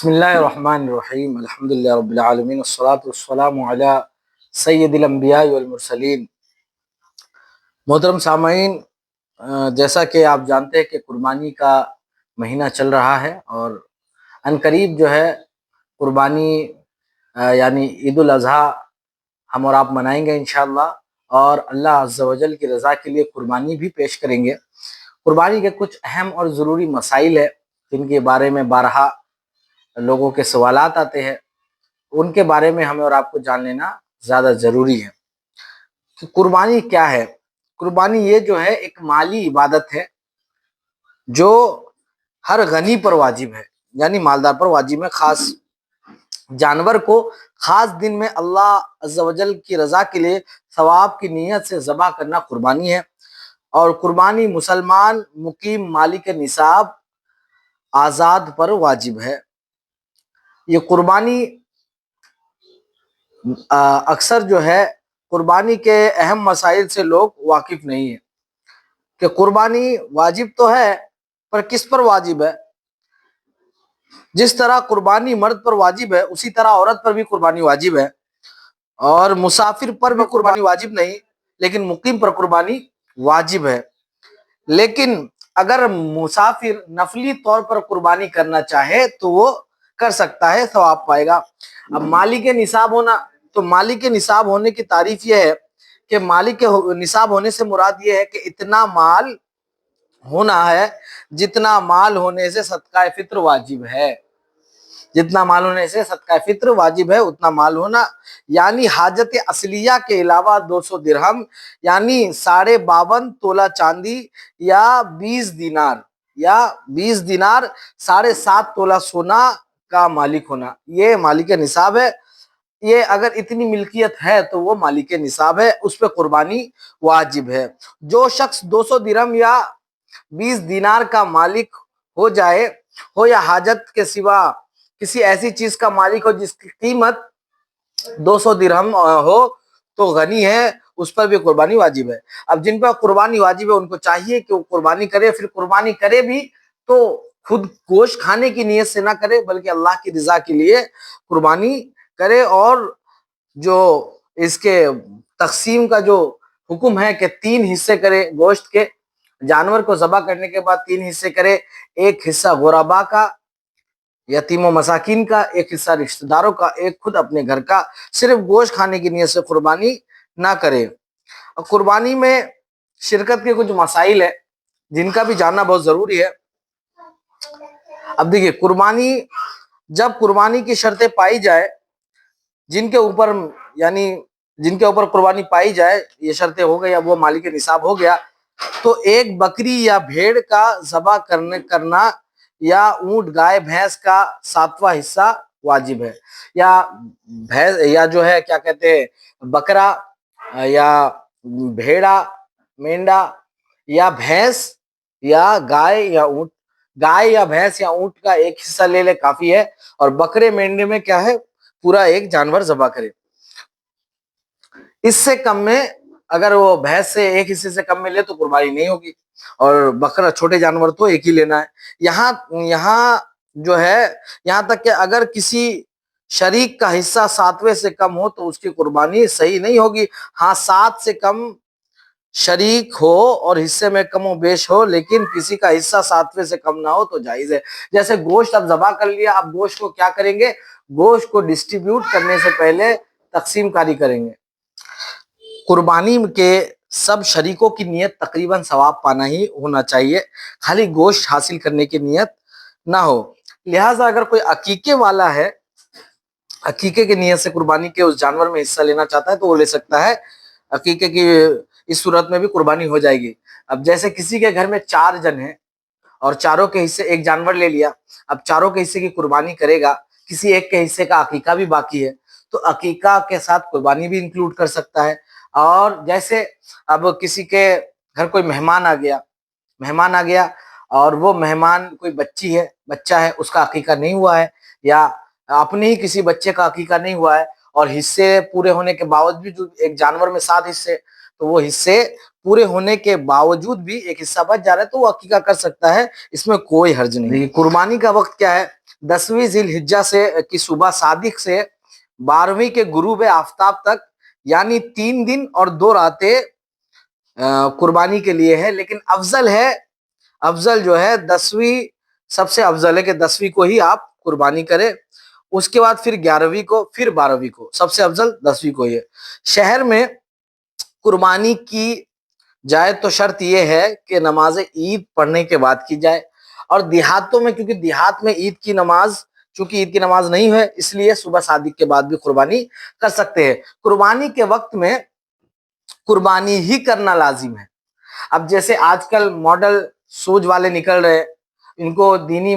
بسم اللہ الرحمن الرحیم الحمدللہ رب العالمین والصلاة والسلام علی سید الانبیاء والمرسلین۔ محترم سامعین، جیسا کہ آپ جانتے ہیں کہ قربانی کا مہینہ چل رہا ہے اور عنقریب جو ہے قربانی یعنی عید الاضحیٰ ہم اور آپ منائیں گے انشاءاللہ، اور اللہ عز و جل کی رضا کے لیے قربانی بھی پیش کریں گے۔ قربانی کے کچھ اہم اور ضروری مسائل ہیں جن کے بارے میں بارہا لوگوں کے سوالات آتے ہیں، ان کے بارے میں ہمیں اور آپ کو جان لینا زیادہ ضروری ہے کہ قربانی کیا ہے۔ قربانی یہ جو ہے ایک مالی عبادت ہے جو ہر غنی پر واجب ہے، یعنی مالدار پر واجب ہے۔ خاص جانور کو خاص دن میں اللہ عز و جل کی رضا کے لیے ثواب کی نیت سے ذبح کرنا قربانی ہے، اور قربانی مسلمان مقیم مالک نصاب آزاد پر واجب ہے۔ یہ قربانی اکثر جو ہے قربانی کے اہم مسائل سے لوگ واقف نہیں ہیں کہ قربانی واجب تو ہے پر کس پر واجب ہے۔ جس طرح قربانی مرد پر واجب ہے اسی طرح عورت پر بھی قربانی واجب ہے، اور مسافر پر بھی قربانی واجب نہیں لیکن مقیم پر قربانی واجب ہے۔ لیکن اگر مسافر نفلی طور پر قربانی کرنا چاہے تو وہ کر سکتا ہے، ثواب پائے گا۔ اب مالک نصاب ہونا، تو مالک نصاب ہونے کی تعریف یہ ہے کہ مالک نصاب ہونے سے مراد یہ ہے کہ اتنا مال ہونا ہے جتنا مال ہونے سے صدقہ فطر واجب ہے، جتنا مال ہونے سے صدقہ فطر واجب ہے اتنا مال ہونا، یعنی حاجت اصلیہ کے علاوہ 200 درہم یعنی 52.5 تولہ چاندی یا 20 دینار یا 7.5 تولہ سونا کا مالک ہونا، یہ مالک نصاب ہے۔ یہ اگر اتنی ملکیت ہے تو وہ مالک نصاب ہے، اس پہ قربانی واجب ہے۔ جو شخص 200 درہم یا 20 دینار کا مالک ہو جائے ہو یا حاجت کے سوا کسی ایسی چیز کا مالک ہو جس کی قیمت 200 درہم ہو تو غنی ہے، اس پر بھی قربانی واجب ہے۔ اب جن پر قربانی واجب ہے ان کو چاہیے کہ وہ قربانی کرے، پھر قربانی کرے بھی تو خود گوشت کھانے کی نیت سے نہ کرے بلکہ اللہ کی رضا کے لیے قربانی کرے، اور جو اس کے تقسیم کا جو حکم ہے کہ 3 حصے کرے گوشت کے، جانور کو ذبح کرنے کے بعد 3 حصے کرے، ایک حصہ غربا کا، یتیم و مساکین کا، ایک حصہ رشتہ داروں کا، ایک خود اپنے گھر کا، صرف گوشت کھانے کی نیت سے قربانی نہ کرے۔ قربانی میں شرکت کے کچھ مسائل ہیں جن کا بھی جاننا بہت ضروری ہے۔ اب دیکھیے، جب قربانی کی شرطیں پائی جائے، جن کے اوپر قربانی پائی جائے، یہ شرطیں ہو گئی، اب وہ مالک نصاب ہو گیا، تو ایک بکری یا بھیڑ کا ذبح کرنا یا اونٹ گائے بھینس کا 7واں حصہ واجب ہے، یا جو ہے کیا کہتے ہیں بکرا یا بھیڑا مینڈا یا بھینس یا گائے یا اونٹ، گائے یا بھینس یا اونٹ کا ایک حصہ لے لے کافی ہے، اور بکرے مینڈے میں کیا ہے پورا ایک جانور ذبح کرے۔ اس سے کم میں اگر وہ بھینس سے ایک حصے سے کم میں لے تو قربانی نہیں ہوگی، اور بکرا چھوٹے جانور تو ایک ہی لینا ہے۔ یہاں جو ہے یہاں تک کہ اگر کسی شریک کا حصہ 7ویں سے کم ہو تو اس کی قربانی صحیح نہیں ہوگی۔ ہاں 7 سے کم شریک ہو اور حصے میں کم و بیش ہو لیکن کسی کا حصہ 7ویں سے کم نہ ہو تو جائز ہے۔ جیسے گوشت اب ذبح کر لیا، اب گوشت کو کیا کریں گے، گوشت کو ڈسٹریبیوٹ کرنے سے پہلے تقسیم کاری کریں گے۔ قربانی کے سب شریکوں کی نیت تقریباً ثواب پانا ہی ہونا چاہیے، خالی گوشت حاصل کرنے کی نیت نہ ہو۔ لہٰذا اگر کوئی عقیقے والا ہے، عقیقے کی نیت سے قربانی کے اس جانور میں حصہ لینا چاہتا ہے تو وہ لے سکتا ہے، عقیقے کی اس صورت میں بھی قربانی ہو جائے گی۔ اب جیسے کسی کے گھر میں 4 جن ہیں اور چاروں کے حصے ایک جانور لے لیا، اب چاروں کے حصے کی قربانی کرے گا، کسی ایک کے حصے کا عقیقہ بھی باقی ہے تو عقیقہ کے ساتھ قربانی بھی انکلوڈ کر سکتا ہے۔ اور جیسے اب کسی کے گھر کوئی مہمان آ گیا اور وہ مہمان کوئی بچہ ہے، اس کا عقیقہ نہیں ہوا ہے، یا اپنے ہی کسی بچے کا عقیقہ نہیں ہوا ہے اور حصے پورے ہونے کے باوجود بھی ایک جانور میں 7 حصے، تو وہ حصے پورے ہونے کے باوجود بھی ایک حصہ بچ جا رہا ہے تو وہ عقیقہ کر سکتا ہے، اس میں کوئی حرج نہیں۔ قربانی کا وقت کیا ہے؟ 10ویں ذی الحجہ سے کی صبح صادق سے 12ویں کے غروب آفتاب تک، یعنی 3 دن اور 2 راتیں قربانی کے لیے ہے، لیکن افضل جو ہے 10ویں سب سے افضل ہے کہ 10ویں کو ہی آپ قربانی کرے، اس کے بعد پھر 11ویں کو، پھر 12ویں کو، سب سے افضل 10ویں کو ہی ہے۔ شہر میں قربانی کی جائے تو شرط یہ ہے کہ نماز عید پڑھنے کے بعد کی جائے، اور دیہاتوں میں، کیونکہ دیہات میں چونکہ عید کی نماز نہیں ہے، اس لیے صبح صادق کے بعد بھی قربانی کر سکتے ہیں۔ قربانی کے وقت میں قربانی ہی کرنا لازم ہے۔ اب جیسے آج کل ماڈل سوج والے نکل رہے، ان کو دینی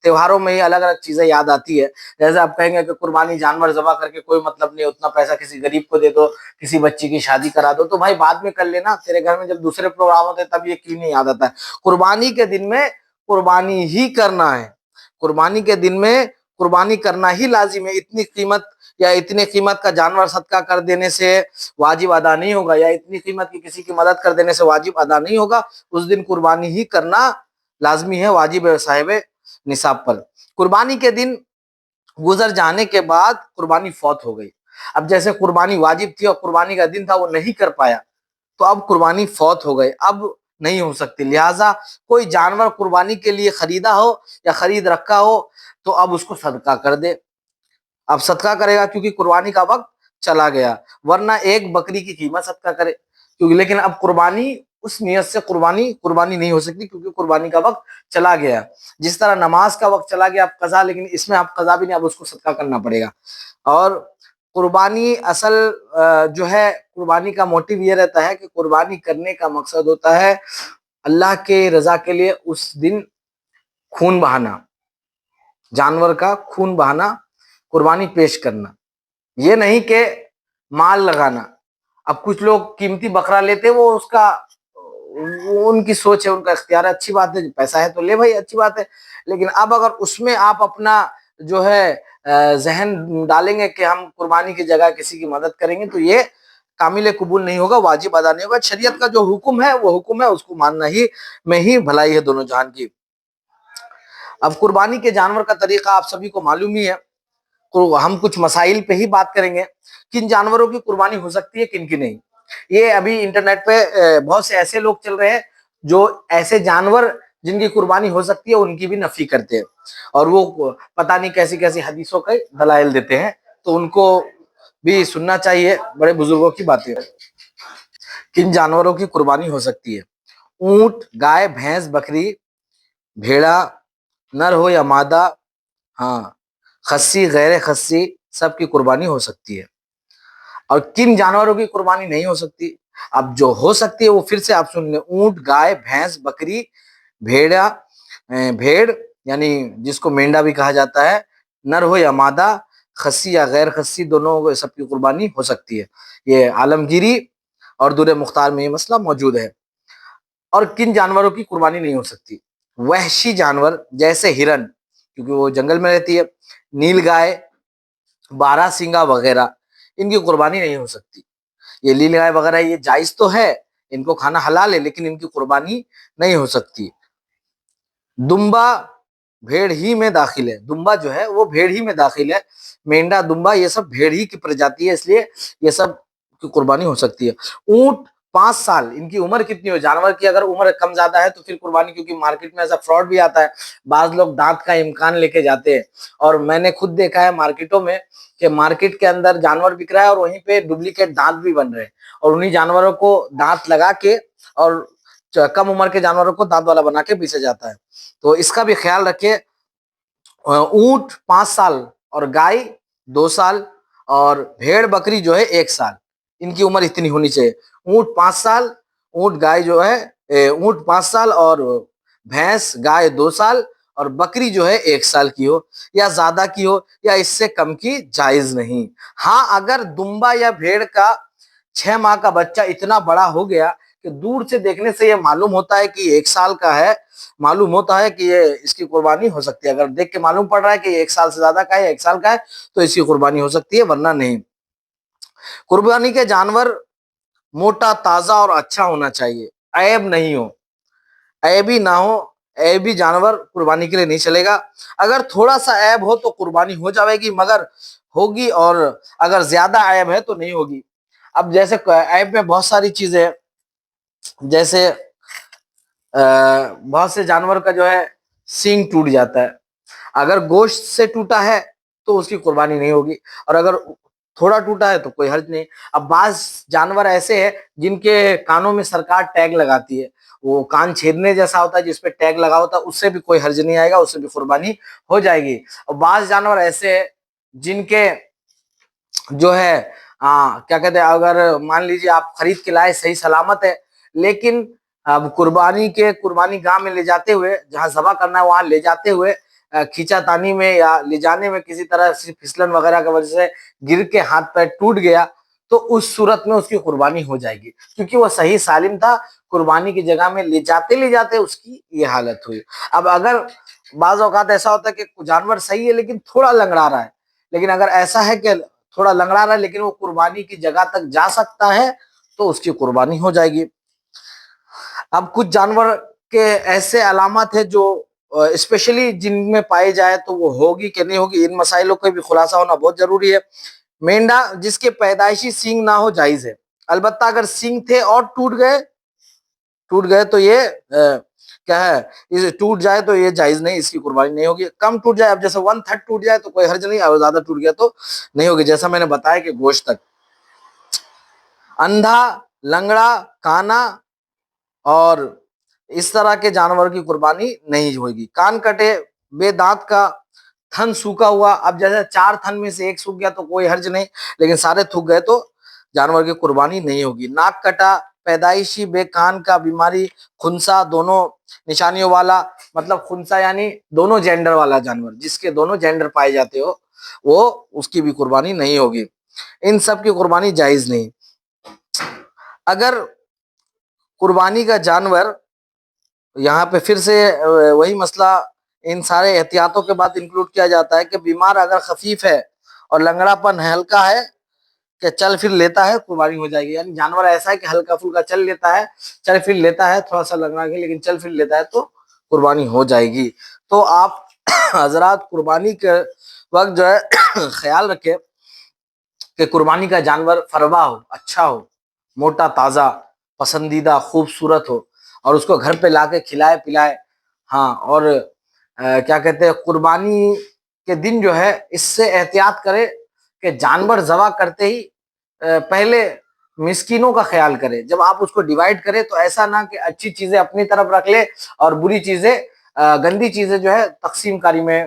تہواروں میں ہی الگ الگ چیزیں یاد آتی ہے، جیسے آپ کہیں گے کہ قربانی جانور ذبح کر کے کوئی مطلب نہیں، اتنا پیسہ کسی غریب کو دے دو، کسی بچی کی شادی کرا دو، تو بھائی بعد میں کر لینا، تیرے گھر میں جب دوسرے پروگرام ہوتے ہیں تب یہ کیوں نہیں یاد آتا ہے؟ قربانی کے دن میں قربانی ہی کرنا ہے، قربانی کے دن میں قربانی کرنا ہی لازم ہے۔ اتنی قیمت یا اتنے قیمت کا جانور صدقہ کر دینے سے واجب ادا نہیں ہوگا، یا اتنی قیمت کی کسی کی مدد کر دینے سے واجب ادا نہیں ہوگا، اس دن قربانی ہی کرنا لازمی ہے، واجب ہے صاحب نصاب پر۔ قربانی کے دن گزر جانے کے بعد قربانی فوت ہو گئی، اب جیسے قربانی واجب تھی اور قربانی کا دن تھا وہ نہیں کر پایا، تو اب قربانی فوت ہو گئے، اب نہیں ہو سکتی، لہٰذا کوئی جانور قربانی کے لیے خریدا ہو یا خرید رکھا ہو تو اب اس کو صدقہ کر دے، اب صدقہ کرے گا کیونکہ قربانی کا وقت چلا گیا، ورنہ ایک بکری کی قیمت صدقہ کرے، کیونکہ لیکن اب قربانی اس نیت سے قربانی نہیں ہو سکتی کیونکہ قربانی کا وقت چلا گیا، جس طرح نماز کا وقت چلا گیا اب قضا، لیکن اس میں اب قضا بھی نہیں، اب اس کو صدقہ کرنا پڑے گا۔ اور قربانی اصل جو ہے قربانی کا موٹیو یہ رہتا ہے کہ قربانی کرنے کا مقصد ہوتا ہے اللہ کے رضا کے لیے اس دن خون بہانا، جانور کا خون بہانا، قربانی پیش کرنا، یہ نہیں کہ مال لگانا۔ اب کچھ لوگ قیمتی بکرا لیتے، وہ اس کا ان کی سوچ ہے، ان کا اختیار ہے، اچھی بات ہے، پیسہ ہے تو لے بھائی، اچھی بات ہے، لیکن اب اگر اس میں آپ اپنا جو ہے ذہن ڈالیں گے کہ ہم قربانی کی جگہ کسی کی مدد کریں گے تو یہ کامل قبول نہیں ہوگا، واجب ادا نہیں ہوگا۔ شریعت کا جو حکم ہے وہ حکم ہے، اس کو ماننا ہی میں ہی بھلائی ہے دونوں جہان کی۔ اب قربانی کے جانور کا طریقہ آپ سبھی کو معلوم ہی ہے، ہم کچھ مسائل پہ ہی بات کریں گے، کن جانوروں کی قربانی ہو سکتی ہے، کن کی نہیں۔ یہ ابھی انٹرنیٹ پہ بہت سے ایسے لوگ چل رہے ہیں جو ایسے جانور جن کی قربانی ہو سکتی ہے ان کی بھی نفی کرتے ہیں، اور وہ پتہ نہیں کیسی کیسی حدیثوں کے دلائل دیتے ہیں، تو ان کو بھی سننا چاہیے بڑے بزرگوں کی باتیں۔ کن جانوروں کی قربانی ہو سکتی ہے؟ اونٹ، گائے، بھینس، بکری، بھیڑا، نر ہو یا مادہ، ہاں، خصی، غیر خصی، سب کی قربانی ہو سکتی ہے۔ اور کن جانوروں کی قربانی نہیں ہو سکتی؟ اب جو ہو سکتی ہے وہ پھر سے آپ سن لیں، اونٹ، گائے، بھینس، بکری، بھیڑ یعنی جس کو مینڈا بھی کہا جاتا ہے، نر ہو یا مادہ، خصی یا غیر خصی، دونوں سب کی قربانی ہو سکتی ہے۔ یہ عالمگیری اور دور مختار میں یہ مسئلہ موجود ہے۔ اور کن جانوروں کی قربانی نہیں ہو سکتی؟ وحشی جانور جیسے ہرن، کیونکہ وہ جنگل میں رہتی ہے، نیل گائے، بارہ سنگا وغیرہ، ان کی قربانی نہیں ہو سکتی۔ یہ نیل گائے وغیرہ یہ جائز تو ہے، ان کو کھانا حلال ہے، لیکن ان کی قربانی نہیں ہو سکتی۔ دمبا بھیڑ ہی میں داخل ہے، دمبا جو ہے وہ بھیڑ ہی میں داخل ہے، مینڈا، دمبا یہ سب بھیڑ ہی کی پرجاتی ہے، اس لیے یہ سب کی قربانی ہو سکتی ہے۔ اونٹ 5 سال، ان کی عمر کتنی ہو؟ جانور کی اگر عمر کم زیادہ ہے تو پھر قربانی، کیونکہ مارکیٹ میں ایسا فراڈ بھی آتا ہے، بعض لوگ دانت کا امکان لے کے جاتے ہیں، اور میں نے خود دیکھا ہے مارکیٹوں میں کہ مارکیٹ کے اندر جانور بک رہا ہے اور وہیں پہ ڈپلیکیٹ دانت بھی بن رہے ہیں، اور انہی جانوروں کو دانت لگا کے اور کم عمر کے جانوروں کو دانت والا بنا کے بیچا جاتا ہے، تو اس کا بھی خیال رکھے۔ اونٹ 5 سال اور گائے 2 سال اور بھیڑ بکری جو ہے 1 سال، ان کی عمر اتنی ہونی چاہیے۔ اونٹ 5 سال، اونٹ گائے جو ہے اونٹ 5 سال اور بھینس گائے 2 سال اور بکری جو ہے 1 سال کی ہو، یا زیادہ کی ہو یا اس سے کم کی جائز نہیں۔ ہاں اگر دمبا یا بھیڑ کا 6 ماہ کا بچہ اتنا بڑا ہو گیا کہ دور سے دیکھنے سے یہ معلوم ہوتا ہے کہ یہ 1 سال کا ہے، معلوم ہوتا ہے کہ یہ اس کی قربانی ہو سکتی ہے، اگر دیکھ کے معلوم پڑ رہا ہے کہ یہ 1 سال سے زیادہ کا ہے یا 1 سال کا ہے تو اس کی قربانی ہو سکتی ہے، ورنہ نہیں۔ قربانی کے جانور موٹا تازہ اور اچھا ہونا چاہیے، عیب نہیں ہو، عیبی نہ ہو، عیبی جانور قربانی کے لیے نہیں چلے گا۔ اگر تھوڑا سا عیب ہو تو قربانی ہو جائے گی، مگر ہوگی، اور اگر زیادہ عیب ہے تو نہیں ہوگی۔ اب جیسے عیب میں بہت ساری چیزیں ہیں، جیسے بہت سے جانور کا جو ہے سینگ ٹوٹ جاتا ہے، اگر گوشت سے ٹوٹا ہے تو اس کی قربانی نہیں ہوگی، اور اگر تھوڑا ٹوٹا ہے تو کوئی حرج نہیں۔ اب بعض جانور ایسے ہیں جن کے کانوں میں سرکار ٹیگ لگاتی ہے، وہ کان چھیدنے جیسا ہوتا ہے جس پہ ٹیگ لگا ہوتا ہے، اس سے بھی کوئی حرج نہیں آئے گا، اس سے بھی قربانی ہو جائے گی۔ اور بعض جانور ایسے ہیں جن کے جو ہے کیا کہتے ہیں، اگر مان لیجیے آپ خرید کے لائے صحیح سلامت ہے، لیکن اب قربانی گاہ میں لے جاتے ہوئے، جہاں ذبح کرنا ہے وہاں لے جاتے ہوئے کھینچا تانی میں یا لے جانے میں کسی طرح سے پھسلن وغیرہ کی وجہ سے گر کے ہاتھ پیر ٹوٹ گیا، تو اس صورت میں اس کی قربانی ہو جائے گی، کیونکہ وہ صحیح سالم تھا، قربانی کی جگہ میں لے جاتے اس کی یہ حالت ہوئی۔ اب اگر بعض اوقات ایسا ہوتا ہے کہ جانور صحیح ہے لیکن تھوڑا لنگڑا رہا ہے، لیکن اگر ایسا ہے کہ تھوڑا لنگڑا رہا ہے لیکن وہ قربانی کی جگہ تک جا سکتا ہے تو اس کی قربانی ہو جائے گی۔ اب کچھ جانور کے ایسے علامات ہیں جو اسپیشلی جن میں پائے جائے تو وہ ہوگی کہ نہیں ہوگی، ان مسائلوں کا بھی خلاصہ ہونا بہت ضروری ہے۔ مینڈا جس کے پیدائشی سینگ نہ ہو جائز ہے، البتہ اگر سینگ تھے اور ٹوٹ گئے تو یہ کیا ہے، ٹوٹ جائے تو یہ جائز نہیں، اس کی قربانی نہیں ہوگی۔ کم ٹوٹ جائے، اب جیسے 1/3 ٹوٹ جائے تو کوئی حرج نہیں، اور زیادہ ٹوٹ گیا تو نہیں ہوگی، جیسا میں نے بتایا کہ گوشت تک۔ اندھا، لنگڑا، کانا اور اس طرح کے جانور کی قربانی نہیں ہوگی۔ کان کٹے، بے دانت کا، تھن سوکھا ہوا، اب جیسے 4 تھن میں سے ایک سوکھ گیا تو کوئی حرج نہیں، لیکن سارے تھک گئے تو جانور کی قربانی نہیں ہوگی۔ ناک کٹا، پیدائشی بے کان کا، بیماری، خنثی دونوں نشانیوں والا، مطلب خنثی یعنی دونوں جینڈر والا جانور، جس کے دونوں جینڈر پائے جاتے ہو، وہ اس کی بھی قربانی نہیں ہوگی، ان سب کی قربانی جائز نہیں۔ اگر قربانی کا جانور، یہاں پہ پھر سے وہی مسئلہ ان سارے احتیاطوں کے بعد انکلوڈ کیا جاتا ہے کہ بیمار اگر خفیف ہے اور لنگڑا پن ہلکا ہے کہ چل پھر لیتا ہے، قربانی ہو جائے گی۔ یعنی جانور ایسا ہے کہ ہلکا پھلکا چل پھر لیتا ہے، تھوڑا سا لنگڑا کے لیکن چل پھر لیتا ہے تو قربانی ہو جائے گی۔ تو آپ حضرات قربانی کے وقت جو ہے خیال رکھیں کہ قربانی کا جانور فروا ہو، اچھا ہو، موٹا تازہ، پسندیدہ، خوبصورت ہو، اور اس کو گھر پہ لا کے کھلائے پلائے۔ ہاں، اور کیا کہتے ہیں، قربانی کے دن جو ہے اس سے احتیاط کرے کہ جانور ذبح کرتے ہی پہلے مسکینوں کا خیال کرے۔ جب آپ اس کو ڈیوائیڈ کرے تو ایسا نہ کہ اچھی چیزیں اپنی طرف رکھ لے اور بری چیزیں، گندی چیزیں جو ہے تقسیم کاری میں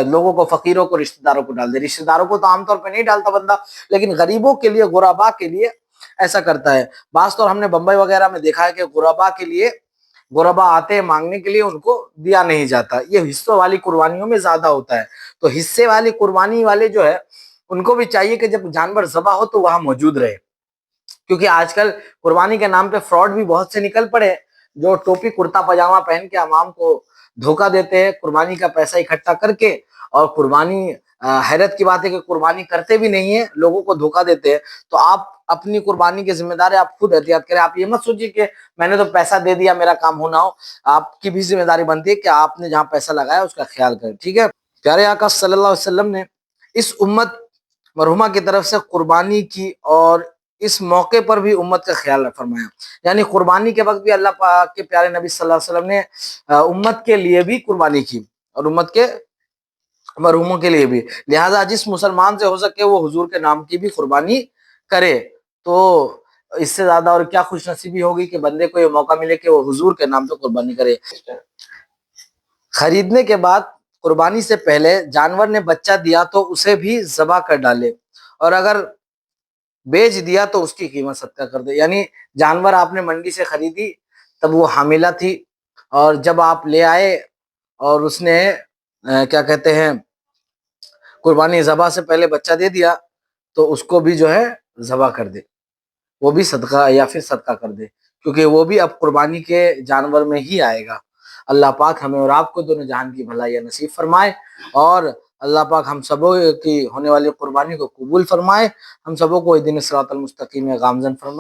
لوگوں کو، فقیروں کو، رشتہ داروں کو ڈال دے۔ رشتہ داروں کو تو عام طور پہ نہیں ڈالتا بندہ، لیکن غریبوں کے لیے، غربا کے لیے ایسا کرتا ہے۔ بعض طور ہم نے بمبئی وغیرہ میں دیکھا ہے کہ غربا کے لیے، غربا آتے ہیں مانگنے کے لیے، ان کو دیا نہیں جاتا، یہ حصوں والی قربانیوں میں زیادہ ہوتا ہے۔ تو حصے والی قربانی والے جو ہے ان کو بھی چاہیے کہ جب جانور ذبح ہو تو وہاں موجود رہے، کیونکہ آج کل قربانی کے نام پہ فراڈ بھی بہت سے نکل پڑے، جو ٹوپی کرتا پاجامہ پہن کے عوام کو دھوکہ دیتے ہیں قربانی کا پیسہ اکٹھا کر کے، اور قربانی، حیرت کی بات ہے کہ قربانی کرتے بھی نہیں ہیں، لوگوں کو دھوکہ دیتے ہیں۔ تو آپ اپنی قربانی کے ذمہ دار ہیں، آپ خود احتیاط کریں۔ آپ یہ مت سوچیے کہ میں نے تو پیسہ دے دیا میرا کام ہونا ہو، آپ کی بھی ذمہ داری بنتی ہے کہ آپ نے جہاں پیسہ لگایا اس کا خیال کریں، ٹھیک ہے۔ پیارے آقا صلی اللہ علیہ وسلم نے اس امت مرحومہ کی طرف سے قربانی کی، اور اس موقع پر بھی امت کا خیال فرمایا، یعنی قربانی کے وقت بھی اللہ پاک کے پیارے نبی صلی اللہ علیہ وسلم نے امت کے لیے بھی قربانی کی، اور امت کے مرحوموں کے لیے بھی، لہٰذا جس مسلمان سے ہو سکے وہ حضور کے نام کی بھی قربانی کرے۔ تو اس سے زیادہ اور کیا خوش نصیبی ہوگی کہ بندے کو یہ موقع ملے کہ وہ حضور کے نام پہ قربانی کرے۔ خریدنے کے بعد، قربانی سے پہلے جانور نے بچہ دیا تو اسے بھی ذبح کر ڈالے، اور اگر بیچ دیا تو اس کی قیمت صدقہ کر دے۔ یعنی جانور آپ نے منڈی سے خریدی، تب وہ حاملہ تھی، اور جب آپ لے آئے اور اس نے کیا کہتے ہیں قربانی ذبح سے پہلے بچہ دے دیا، تو اس کو بھی جو ہے ذبح کر دے، وہ بھی صدقہ یا پھر صدقہ کر دے، کیونکہ وہ بھی اب قربانی کے جانور میں ہی آئے گا۔ اللہ پاک ہمیں اور آپ کو دونوں جہان کی بھلائی نصیب فرمائے، اور اللہ پاک ہم سبوں کی ہونے والی قربانی کو قبول فرمائے، ہم سبوں کو دین صراط المستقیم میں گامزن فرمائے۔